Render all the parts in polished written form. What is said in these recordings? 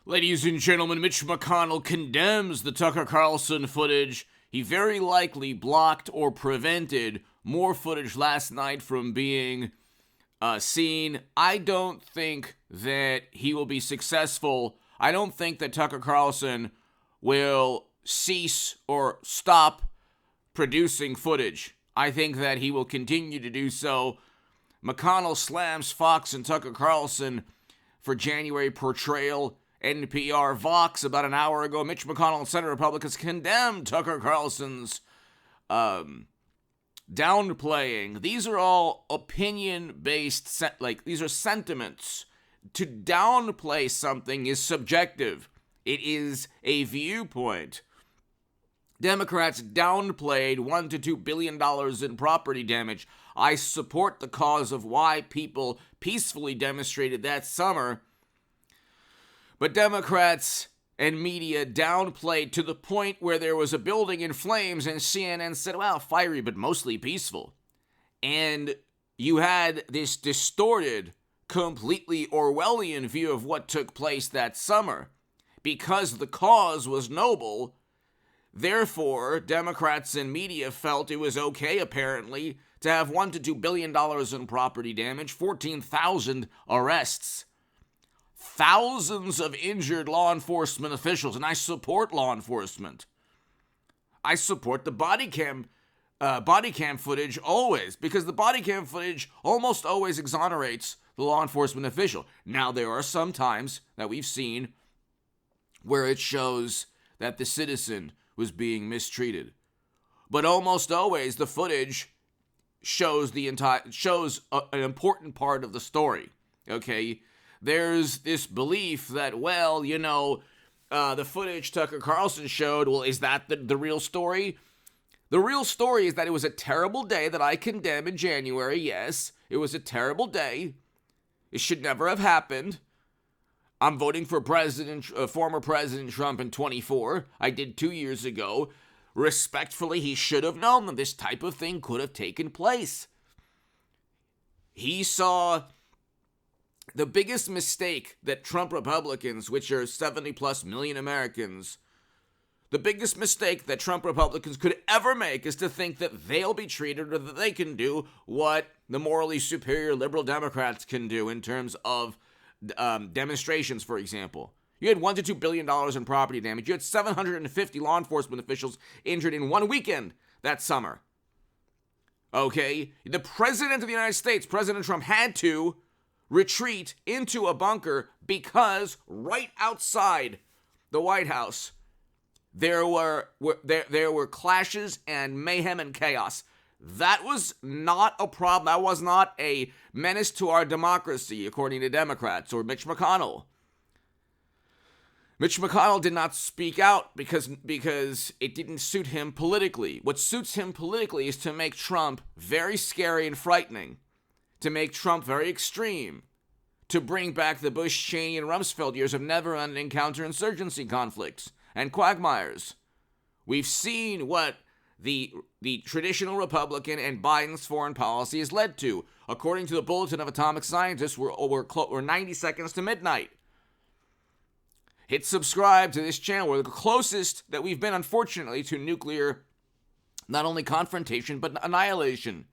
Ladies and gentlemen, Mitch McConnell condemns the Tucker Carlson footage. He very likely blocked or prevented more footage last night from being seen. I don't think that he will be successful. I don't think that Tucker Carlson will cease or stop producing footage. I think that he will continue to do so. McConnell slams Fox and Tucker Carlson for January portrayal. NPR Vox about an hour ago, Mitch McConnell and Senate Republicans condemned Tucker Carlson's downplaying. These are all opinion-based, these are sentiments. To downplay something is subjective. It is a viewpoint. Democrats downplayed $1 to $2 billion in property damage. I support the cause of why people peacefully demonstrated that summer. But Democrats and media downplayed to the point where there was a building in flames and CNN said, well, fiery but mostly peaceful. And you had this distorted, completely Orwellian view of what took place that summer. Because the cause was noble, therefore, Democrats and media felt it was okay, apparently, to have $1 to $2 billion in property damage, 14,000 arrests, thousands of injured law enforcement officials, and I support law enforcement. I support the body cam footage always, because the body cam footage almost always exonerates the law enforcement official. Now, there are some times that we've seen where it shows that the citizen was being mistreated, but almost always the footage shows an important part of the story. Okay. There's this belief that, well, the footage Tucker Carlson showed, well, is that the real story? The real story is that it was a terrible day that I condemn in January. Yes, it was a terrible day. It should never have happened. I'm voting for former President Trump in 2024. I did 2 years ago. Respectfully, he should have known that this type of thing could have taken place. He saw the biggest mistake that Trump Republicans, which are 70 plus million Americans, the biggest mistake that Trump Republicans could ever make is to think that they'll be treated or that they can do what the morally superior liberal Democrats can do in terms of demonstrations, for example. You had $1 to $2 billion in property damage. You had 750 law enforcement officials injured in one weekend that summer. Okay? The President of the United States, President Trump, had to retreat into a bunker because right outside the White House there were clashes and mayhem and chaos. That was not a problem. That was not a menace to our democracy, according to Democrats or Mitch McConnell. Mitch McConnell did not speak out because it didn't suit him politically. What suits him politically is to make Trump very scary and frightening, to make Trump very extreme, to bring back the Bush, Cheney, and Rumsfeld years of never-ending counterinsurgency conflicts and quagmires. We've seen what the traditional Republican and Biden's foreign policy has led to. According to the Bulletin of Atomic Scientists, we're 90 seconds to midnight. Hit subscribe to this channel. We're the closest that we've been, unfortunately, to nuclear, not only confrontation, but annihilation.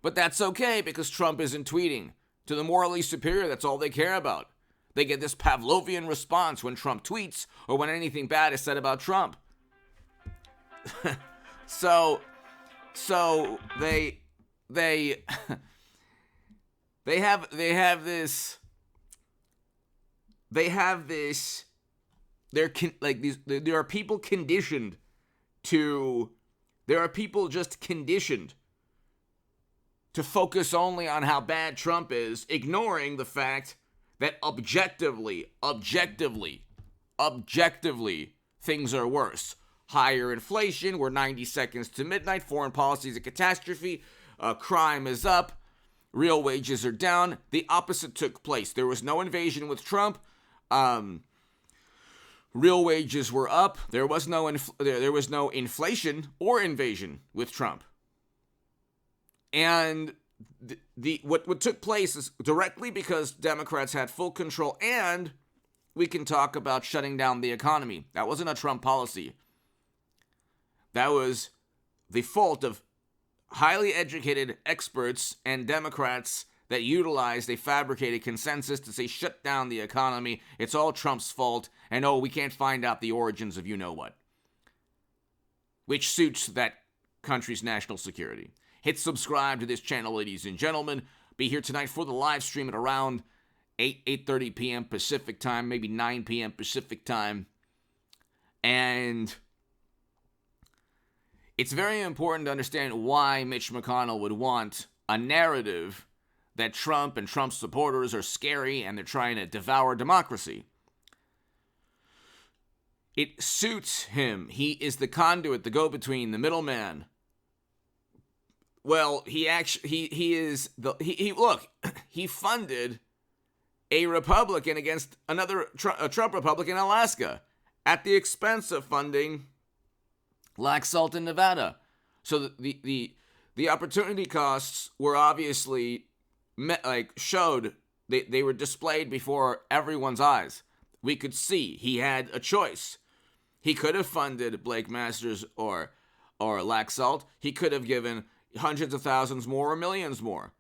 But that's okay because Trump isn't tweeting. To the morally superior, that's all they care about. They get this Pavlovian response when Trump tweets or when anything bad is said about Trump. So they have this. There are people conditioned to. There are people just conditioned to focus only on how bad Trump is, ignoring the fact that objectively, things are worse. Higher inflation, we're 90 seconds to midnight, foreign policy is a catastrophe, crime is up, real wages are down. The opposite took place. There was no invasion with Trump. Real wages were up. There was no inflation or invasion with Trump. And what took place is directly because Democrats had full control and we can talk about shutting down the economy. That wasn't a Trump policy. That was the fault of highly educated experts and Democrats that utilized a fabricated consensus to say shut down the economy. It's all Trump's fault. And we can't find out the origins of you-know-what. Which suits that country's national security. Hit subscribe to this channel, ladies and gentlemen. Be here tonight for the live stream at around 8:30 p.m. Pacific time, maybe 9 p.m. Pacific time. And it's very important to understand why Mitch McConnell would want a narrative that Trump and Trump's supporters are scary and they're trying to devour democracy. It suits him. He is the conduit, the go-between, the middleman. Well, he funded a Republican against another a Trump Republican in Alaska at the expense of funding Laxalt in Nevada. So the opportunity costs were obviously showed, they were displayed before everyone's eyes. We could see he had a choice. He could have funded Blake Masters or Laxalt. He could have given hundreds of thousands more or millions more.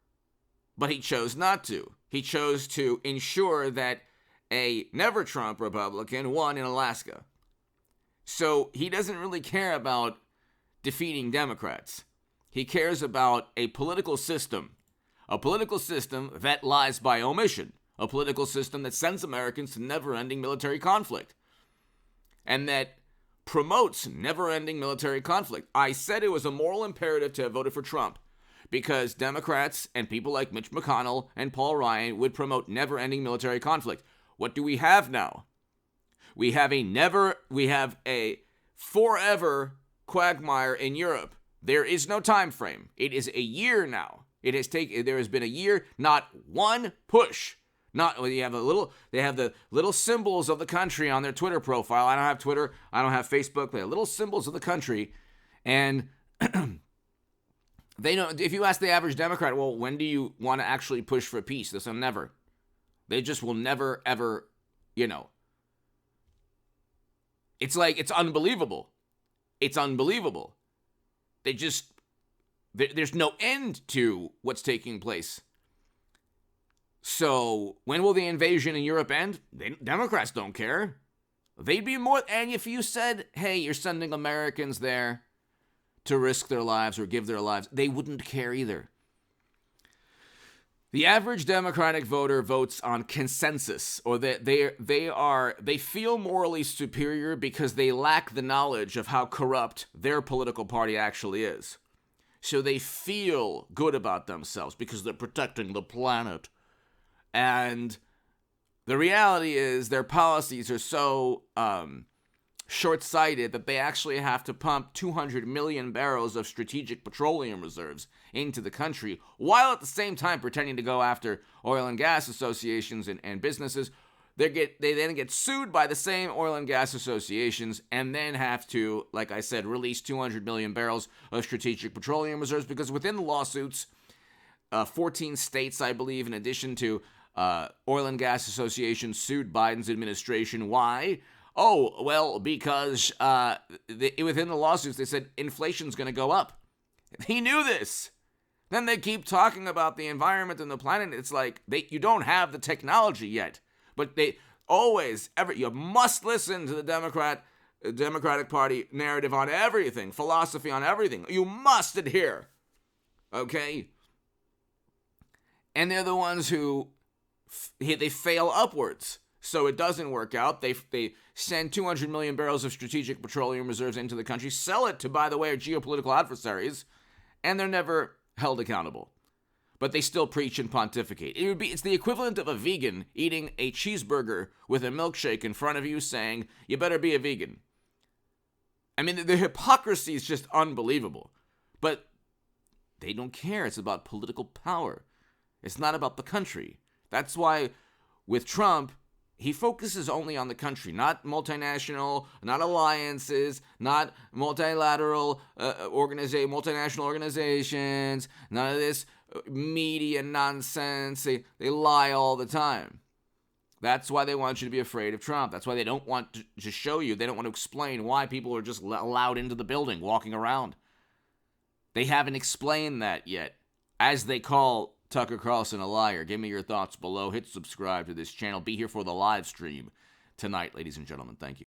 But he chose not to. He chose to ensure that a never-Trump Republican won in Alaska. So he doesn't really care about defeating Democrats. He cares about a political system that lies by omission, a political system that sends Americans to never-ending military conflict, and that promotes never-ending military conflict. I said it was a moral imperative to have voted for Trump because Democrats and people like Mitch McConnell and Paul Ryan would promote never-ending military conflict. What do we have now? We have a forever quagmire in Europe. There is no time frame. It is a year now. There has been a year, not one push. They have the little symbols of the country on their Twitter profile. I don't have Twitter. I don't have Facebook. They have little symbols of the country. And they know, if you ask the average Democrat, well, when do you want to actually push for peace? They say never. They just will never, ever, It's it's unbelievable. It's unbelievable. There's no end to what's taking place. So when will the invasion in Europe end? Democrats don't care. They'd be more, and if you said, hey, you're sending Americans there to risk their lives or give their lives, they wouldn't care either. The average Democratic voter votes on consensus, or that they feel morally superior because they lack the knowledge of how corrupt their political party actually is. So they feel good about themselves because they're protecting the planet. And the reality is their policies are so short-sighted that they actually have to pump 200 million barrels of strategic petroleum reserves into the country, while at the same time pretending to go after oil and gas associations and businesses. They then get sued by the same oil and gas associations and then have to, like I said, release 200 million barrels of strategic petroleum reserves, because within the lawsuits, 14 states, I believe, in addition to oil and gas associations, sued Biden's administration. Why? Oh, well, because within the lawsuits, they said inflation's going to go up. He knew this. Then they keep talking about the environment and the planet. It's like you don't have the technology yet. But you must listen to the Democratic Party narrative on everything, philosophy on everything. You must adhere. Okay? And they're the ones who they fail upwards. So it doesn't work out. They send 200 million barrels of strategic petroleum reserves into the country, sell it to, by the way, our geopolitical adversaries, and they're never held accountable. But they still preach and pontificate. It's the equivalent of a vegan eating a cheeseburger with a milkshake in front of you saying, you better be a vegan. I mean, the hypocrisy is just unbelievable. But they don't care. It's about political power. It's not about the country. That's why with Trump, he focuses only on the country, not multinational, not alliances, not multilateral multinational organizations, none of this media nonsense. They lie all the time. That's why they want you to be afraid of Trump. That's why they don't want to show you. They don't want to explain why people are just allowed into the building, walking around. They haven't explained that yet. As they call Tucker Carlson a liar. Give me your thoughts below. Hit subscribe to this channel. Be here for the live stream tonight, ladies and gentlemen. Thank you.